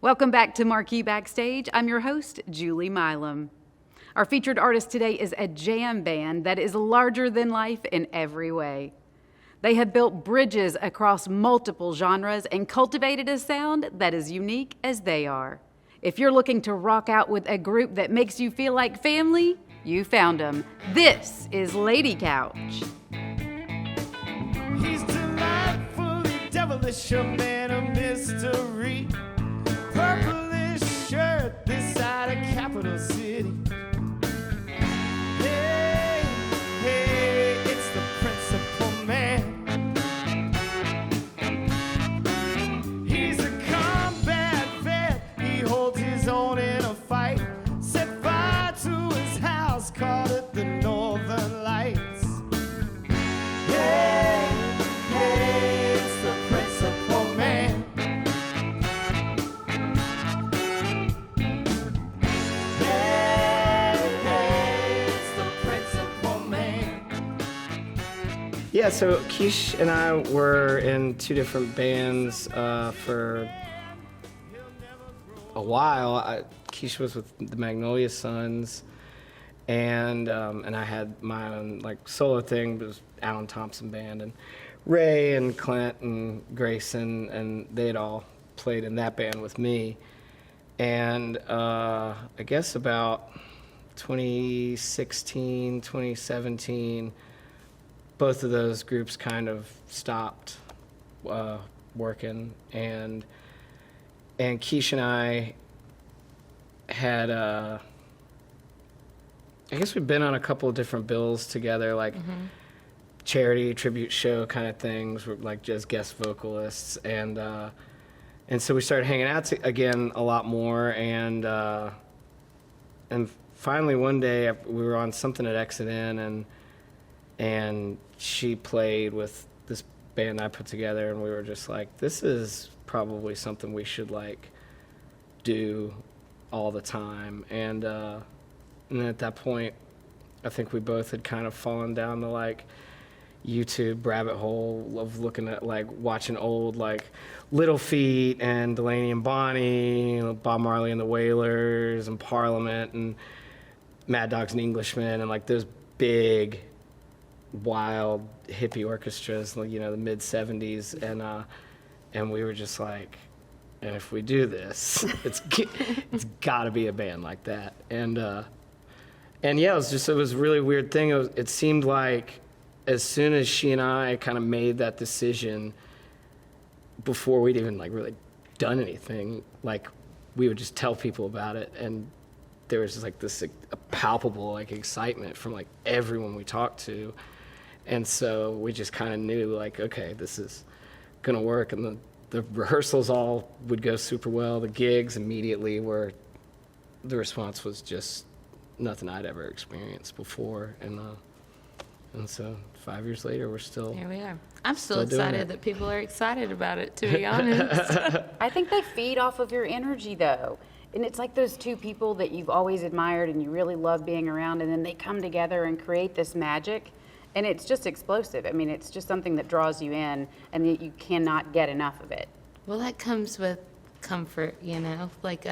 Welcome back to Marquee Backstage. I'm your host, Julie Milam. Our featured artist today is a jam band that is larger than life in every way. They have built bridges across multiple genres and cultivated a sound that is unique as they are. If you're looking to rock out with a group that makes you feel like family, you found them. This is LadyCouch. He's delightfully devilish, a man of mystery. Purplish shirt this side of Capital City. Hey, hey, it's the principal man. He's a combat vet, he holds his own in a fight. Set fire to his house, called it the Northern Lights. Hey, hey, it's the principal man. Yeah, so Keish and I were in two different bands for a while. Keish was with the Magnolia Sons, and I had my own like solo thing. It was Alan Thompson Band, and Ray and Clint and Grayson, and they had all played in that band with me. And I guess about 2016, 2017, both of those groups kind of stopped working, and Keish and I had I guess we've been on a couple of different bills together, like charity tribute show kind of things, we're like just guest vocalists, and so we started hanging out again a lot more, and finally one day we were on something at Exit Inn, and she played with this band I put together, and we were just like, this is probably something we should like do all the time. And at that point, I think we both had kind of fallen down the like YouTube rabbit hole of looking at like watching old like Little Feat and Delaney and Bonnie, Bob Marley and the Wailers and Parliament and Mad Dogs and Englishmen, and like those big wild hippie orchestras, you know, the mid 70s, and we were just like, and if we do this, it's got to be a band like that. And yeah, it was a really weird thing. It seemed like as soon as she and I kind of made that decision, before we'd even like really done anything, like we would just tell people about it, and there was just like this a palpable like excitement from like everyone we talked to. And so we just kind of knew, like, okay, this is going to work. And the rehearsals all would go super well. The gigs immediately were, the response was just nothing I'd ever experienced before. And so 5 years later, we're still here we are. I'm still excited that people are excited about it, to be honest. I think they feed off of your energy, though. And it's like those two people that you've always admired and you really love being around, and then they come together and create this magic. And it's just explosive. I mean, it's just something that draws you in, and you cannot get enough of it. Well, that comes with comfort, you know? Like,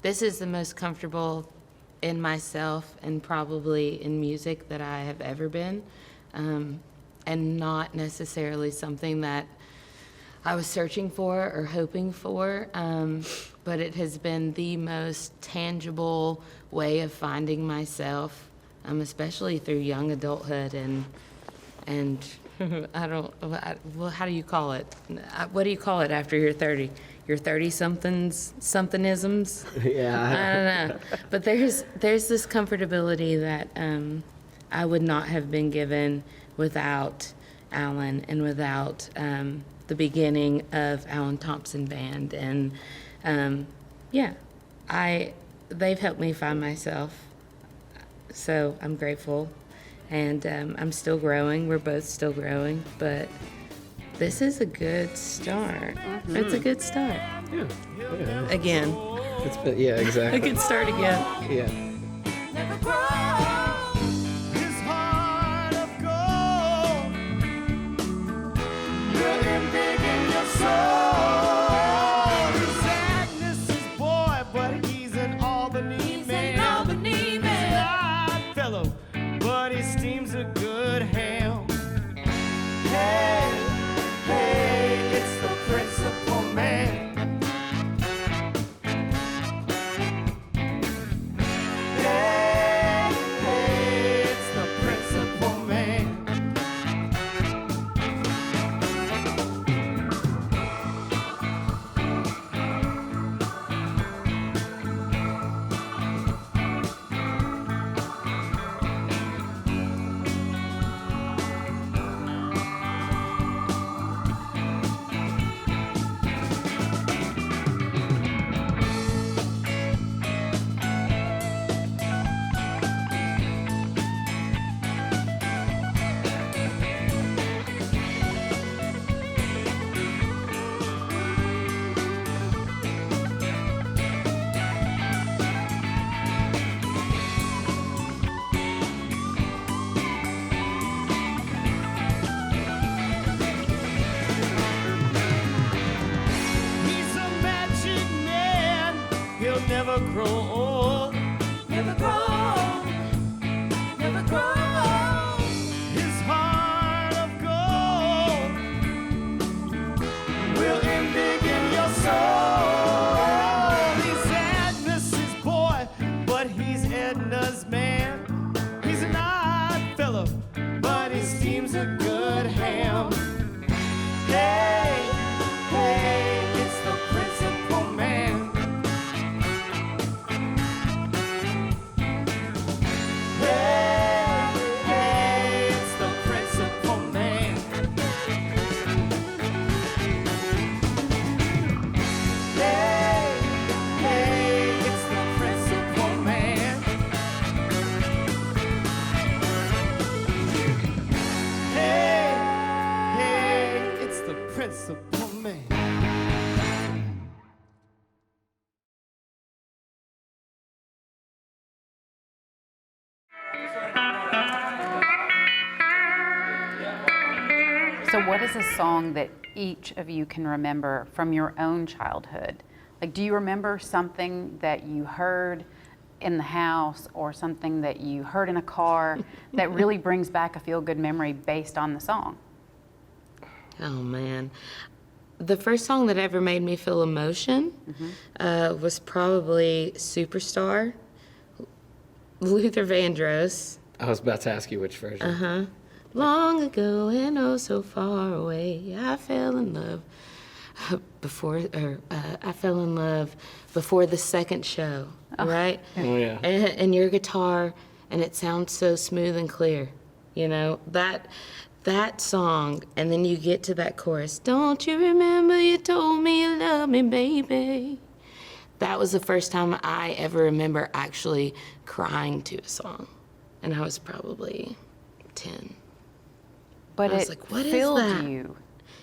this is the most comfortable in myself and probably in music that I have ever been, and not necessarily something that I was searching for or hoping for, but it has been the most tangible way of finding myself, especially through young adulthood, and I don't, well, how do you call it? What do you call it after you're 30? Your 30-somethingisms? Yeah. I don't know. But there's this comfortability that I would not have been given without Alan and without the beginning of Alan Thompson Band. And yeah, they've helped me find myself. So I'm grateful, and I'm still growing. We're both still growing, but this is a good start. Mm-hmm. It's a good start. Yeah. Again. It's been, yeah, exactly. A good start again. Yeah. Never grow his heart of gold. Building big in your soul. Sadness will never grow old. Never grow old. Never grow old. His heart of gold will embiggen your soul. He's Agnes's boy, but he's Edna's man. He's an odd fellow, but he steams a good ham. Hey, hey, it's the principal man. Hey, hey, it's the principal man. Hey, hey, it's the principal man. Hey, hey, it's the principal man. So, what is a song that each of you can remember from your own childhood? Like, do you remember something that you heard in the house or something that you heard in a car that really brings back a feel-good memory based on the song? Oh, man. The first song that ever made me feel emotion was probably Superstar, Luther Vandross. I was about to ask you which version. Long ago and oh so far away, I fell in love before the second show, right? Oh, yeah. And your guitar, and it sounds so smooth and clear, you know, that song, and then you get to that chorus, don't you remember you told me you love me, baby? That was the first time I ever remember actually crying to a song, and I was probably 10. But I was it like, what is filled that? you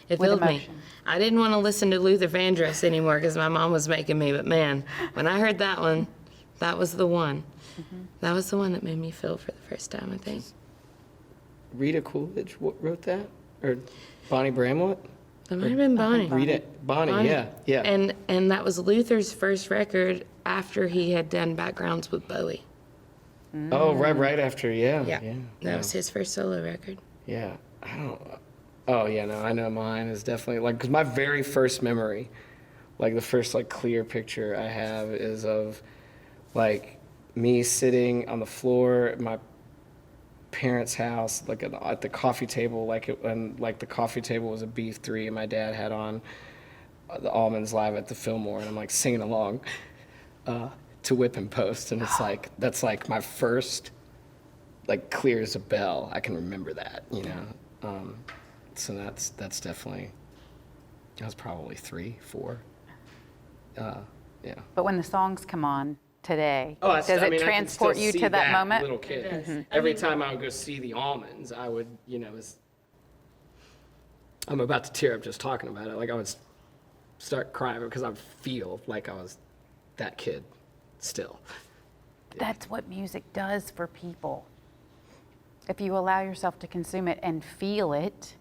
It with filled me. emotion. I didn't want to listen to Luther Vandross anymore because my mom was making me, but man, when I heard that one, that was the one. That was the one that made me feel for the first time, I think. Rita Coolidge wrote that? Or Bonnie Bramlett? That might have been Bonnie. Bonnie, yeah. And that was Luther's first record after he had done backgrounds with Bowie. Oh, right after, yeah. That was his first solo record. Yeah, I don't. Oh yeah, no, I know mine is definitely like because my very first memory, like the first like clear picture I have is of, like, me sitting on the floor at my parents' house, like at the coffee table, when the coffee table was a B3, and my dad had on the Almonds Live at the Fillmore, and I'm like singing along to Whip and Post, and it's like that's like my first, like, clear as a bell. I can remember that, you know. So that's definitely. I was probably 3, 4. Yeah. But when the songs come on today, Oh, does it transport you to that moment? Little kid. Every time I would go see the Almonds, I would, you know, I'm about to tear up just talking about it. Like I would start crying because I would feel like I was that kid still. That's what music does for people. If you allow yourself to consume it and feel it,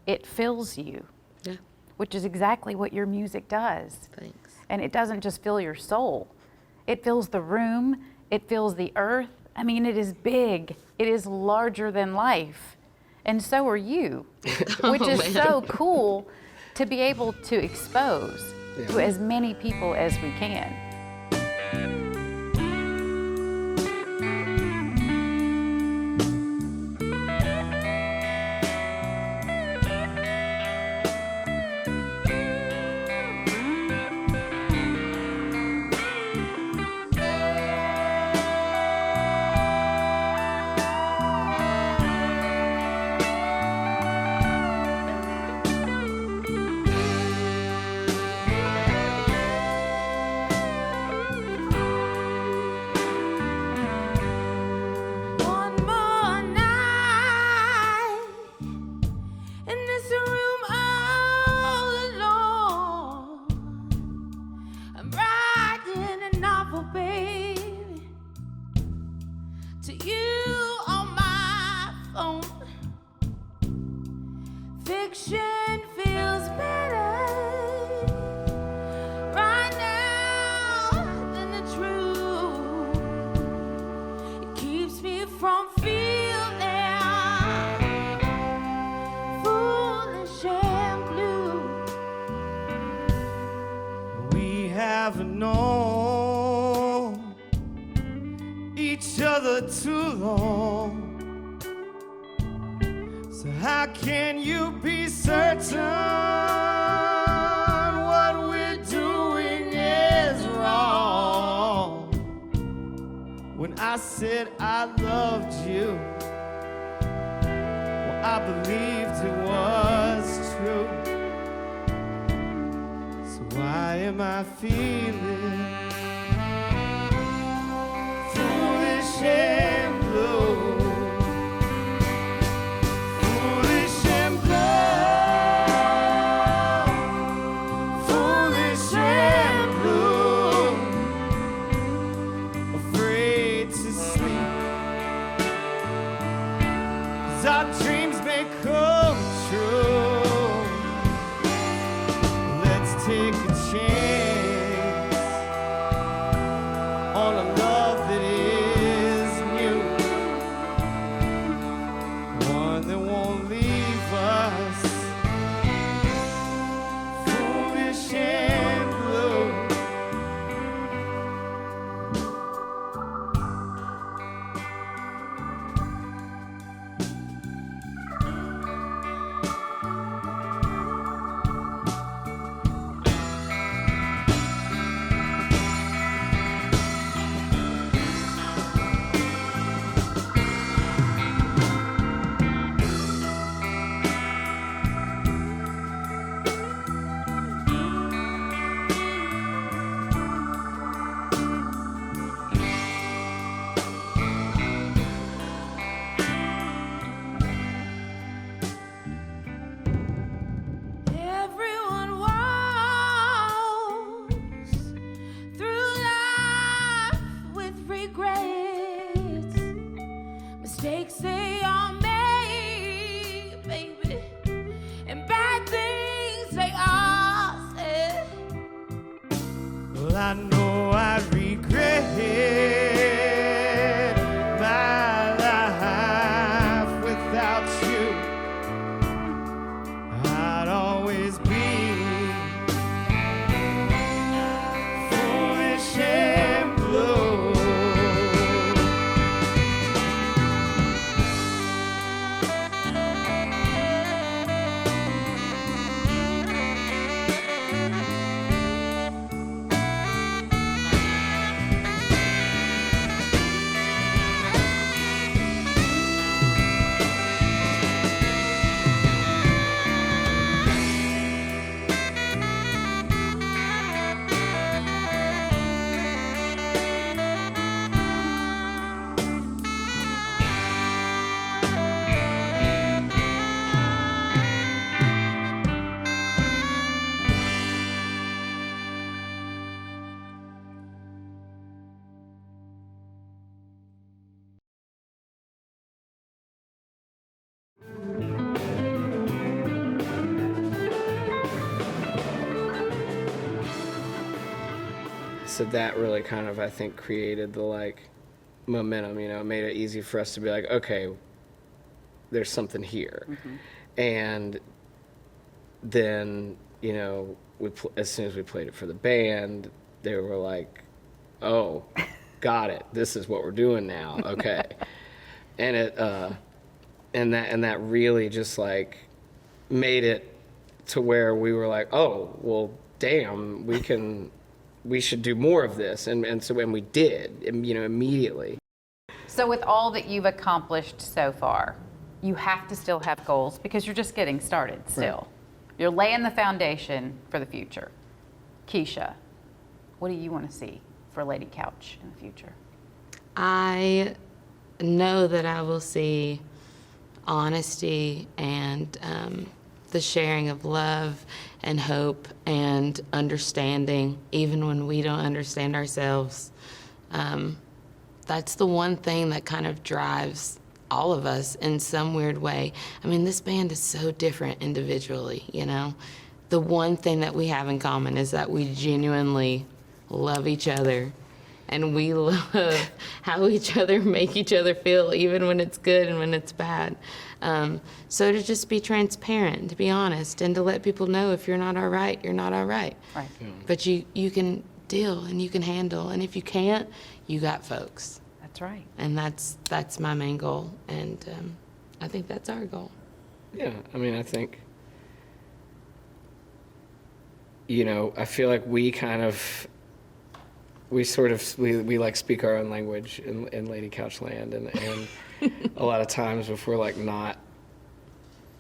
it fills you. Yeah, Which is exactly what your music does. thanks. And it doesn't just fill your soul. It fills the room, it fills the earth. I mean, it is big. It is larger than life. And so are you, which is so cool to be able to expose to as many people as we can. each other too long. So how can you be certain what we're doing is wrong? When I said I loved you, well, I believed it was true. So why am I feeling foolish and blue? Foolish and blue. Foolish and blue. Afraid to sleep, 'cause our dreams may come true. Let's take a chance on a love that is new, one that won't leave us foolish and blue. Everyone walks through life with regrets. Mistakes they all make, baby, and bad things they all say. Well, I know I regret my life without you. I'd always be foolish and blue. So that really kind of, I think, created the like momentum, you know, it made it easy for us to be like, okay, there's something here. And then, you know, as soon as we played it for the band, they were like, oh, got it. This is what we're doing now. Okay. And it, and that really just like made it to where we were like, oh, well, damn, we should do more of this. And so when we did, you know, immediately. So with all that you've accomplished so far, you have to still have goals because you're just getting started still. Right. You're laying the foundation for the future. Keisha, what do you want to see for LadyCouch in the future? I know that I will see honesty and the sharing of love and hope and understanding, even when we don't understand ourselves. That's the one thing that kind of drives all of us in some weird way. I mean, this band is so different individually, you know? The one thing that we have in common is that we genuinely love each other, and we love how each other make each other feel, even when it's good and when it's bad. So to just be transparent, to be honest, and to let people know if you're not all right, you're not all right. Right. But you can deal and you can handle, and if you can't, you got folks. That's right. And that's my main goal, and I think that's our goal. Yeah, I mean, I think, you know, I feel like we like speak our own language in LadyCouch land, and a lot of times if we're like not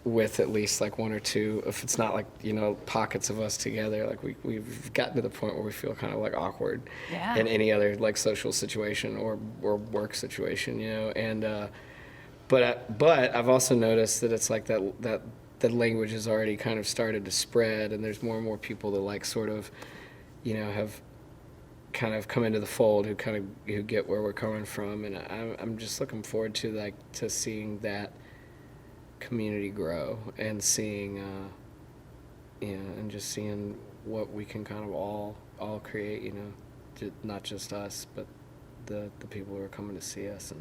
with at least like one or two, if it's not like, you know, pockets of us together, like we've gotten to the point where we feel kind of like awkward in any other like social situation or work situation, you know, and but I've also noticed that it's like that language has already kind of started to spread, and there's more and more people that like sort of, you know, have kind of come into the fold who get where we're coming from, and I'm just looking forward to seeing that community grow and seeing you know, and just seeing what we can kind of all create, you know, not just us but the people who are coming to see us,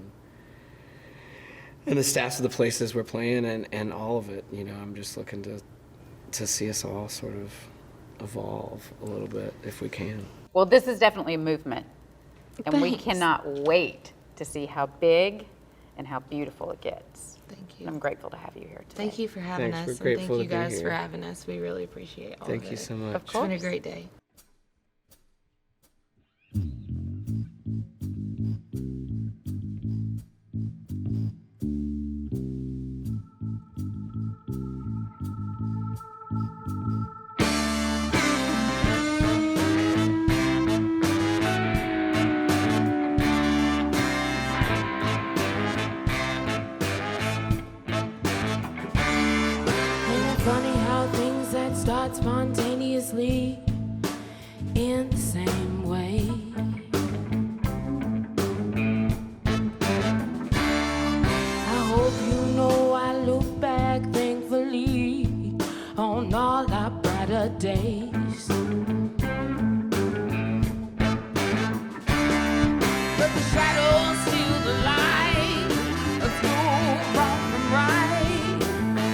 and the staffs of the places we're playing, and all of it, you know. I'm just looking to see us all sort of evolve a little bit if we can. Well, this is definitely a movement, and we Thanks. cannot wait to see how big and how beautiful it gets. Thank you. I'm grateful to have you here today. Thank you for having Thanks. us, We're and thank grateful you to be guys for here. having us. We really appreciate all Thank of you it. so much. Of It's been a course. great day. Ain't it funny how things that start spontaneously in the same way? I hope you know I look back thankfully on all our brighter days. But the shadows steal the light of school wrong from right.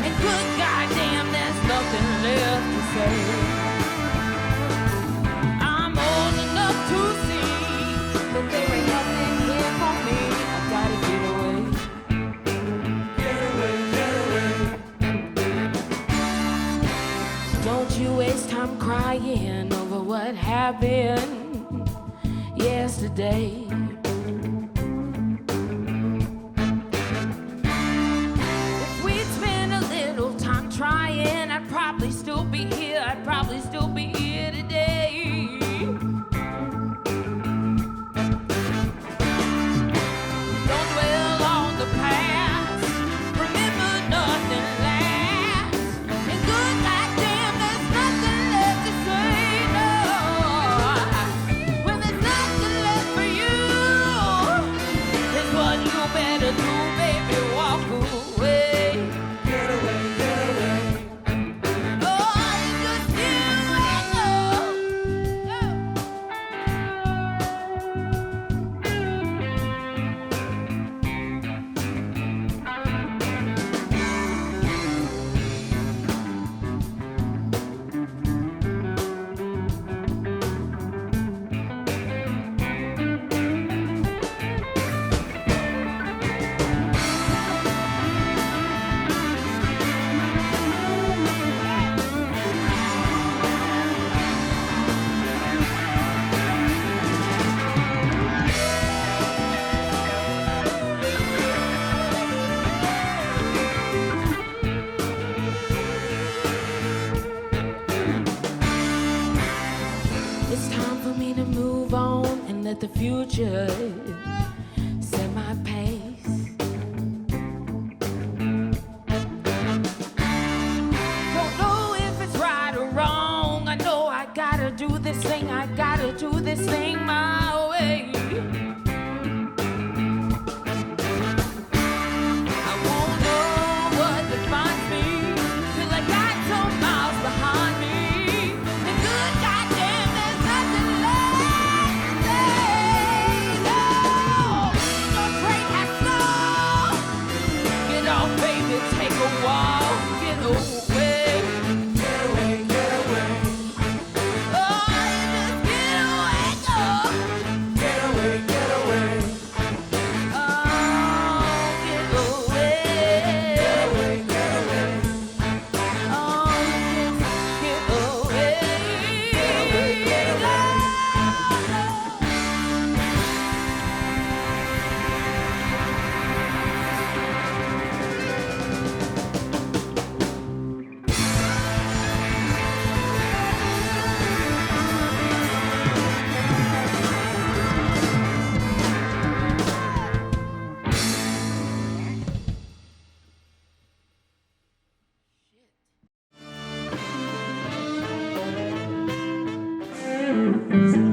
And good goddamn, there's nothing left to say. I'm old enough to see that there ain't nothing here for me. I gotta get away. Don't you waste time crying over what happened yesterday. If we'd spent a little time trying, I'd probably still be here. I'd probably still be here today. Don't dwell on the past. Remember, nothing lasts. And good goddamn, there's nothing left to say. No. When there's nothing left for you, here's what you better do, baby. Walk away. Get away, get away. Oh, you just get away. It's time for me to move on and let the future set my pace. Don't know if it's right or wrong. I know I gotta do this thing. I gotta do this thing my way. I won't know what defines me till I got some miles behind me. And good goddamn, there's nothing left to say. No. So